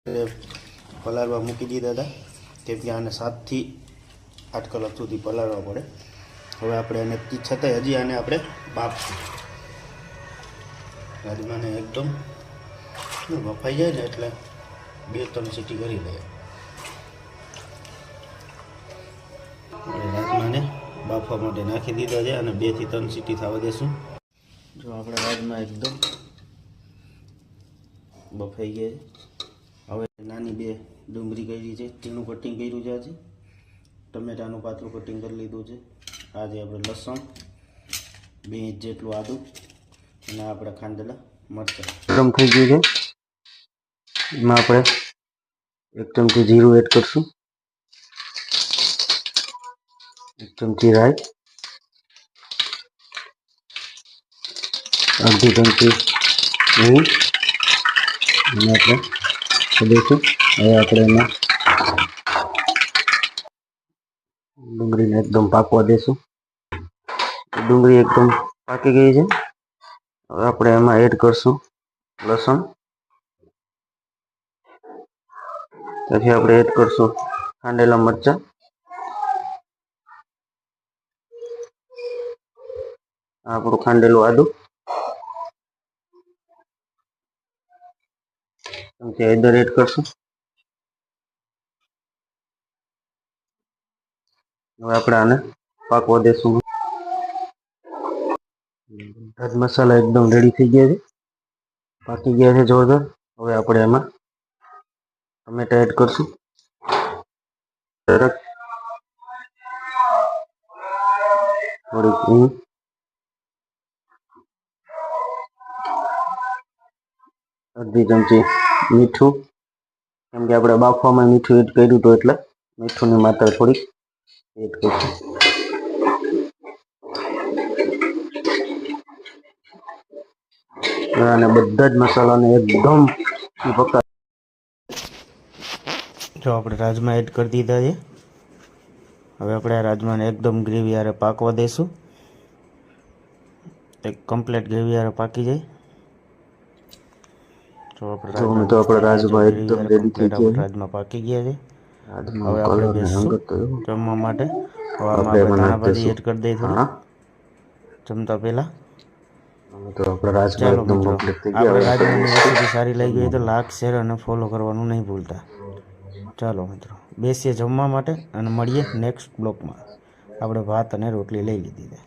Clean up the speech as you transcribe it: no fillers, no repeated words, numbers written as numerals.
પલાળવા મૂકી દીધા હતા, કેમ કે આને 7 થી 8 કલાક સુધી પલાળવા પડે. હવે આપણે એને છતાંય હજી આને આપણે બાફશું. રાજમાને એકદમ બફાઈ જાય ને એટલે 2-3 સીટી કરી દઈએ. રાજમાને બાફવા માટે નાખી દીધા છે અને 2 થી 3 સીટી થવા દેશું. જો આપણે રાજમા એકદમ બફાઈ ગયા છે. હવે નાની 2 ડુંગળી કરી છે, ઝીણું કટિંગ કર્યું છે, આજે ટમેટાનું પાતળું કટિંગ કરી લીધું છે, આજે આપણે લસણ 2 ઇંચ જેટલું આદું અને આપણે ખાંડેલા મરચાં. ગરમ થઈ ગયું છે. એમાં આપણે 1 ચમચી જીરું એડ કરશું, 1 ચમચી રાઈ, અડધી ચમચી હિંગ અને આપણે દઈશું. હવે આપણે એમાં ડુંગળીને એકદમ પાકવા દેશું. ડુંગળી એકદમ પાકી ગઈ છે. હવે આપણે એમાં એડ કરશું લસણ, પછી આપણે એડ કરશું ખાંડેલા મરચાં, આપણું ખાંડેલું આદું, ચમચી હળદર એડ કરશું. હવે આપણે આને પાકવા દેશું. બધા મસાલા એકદમ રેડી થઈ ગયા છે, પાકી ગયા છે જોરદાર. હવે આપણે એમાં ટમેટા એડ કરશું, થોડીક હિંગ, અડધી ચમચી મીઠું, કેમ કે આપણે બાફવામાં મીઠું એડ કર્યું હતું એટલે મીઠુંની માત્રા થોડીક એડ કરશું. અને બધા જ મસાલાને એકદમ પકા. જો આપણે રાજમા એડ કરી દીધા છે. હવે આપણે આ રાજમાને એકદમ ગ્રેવી હારે પાકવા દઈશું. એક કમ્પ્લીટ ગ્રેવી હારે પાકી જાય. તો આપણે રાજમા એકદમ રેડી થઈ ગયા છે. રાજમા પાકી ગયા છે. હવે આપણે બેસશું જમવા માટે. હવે આમાં આપણે ધાણા ભાજી એડ કરી દઈએ થોડી જમતા પહેલા. તો આપણે રાજમા એકદમ કમ્પ્લીટ થઈ ગયા. આપણે રાજમાની રેસીપી સારી લાગી હોય તો લાઈક, શેર અને ફોલો કરવાનું નહીં ભૂલતા. ચાલો મિત્રો, બેસીએ જમવા માટે અને મળીએ નેક્સ્ટ બ્લોકમાં. આપણે ભાત અને રોટલી લઈ લીધી છે.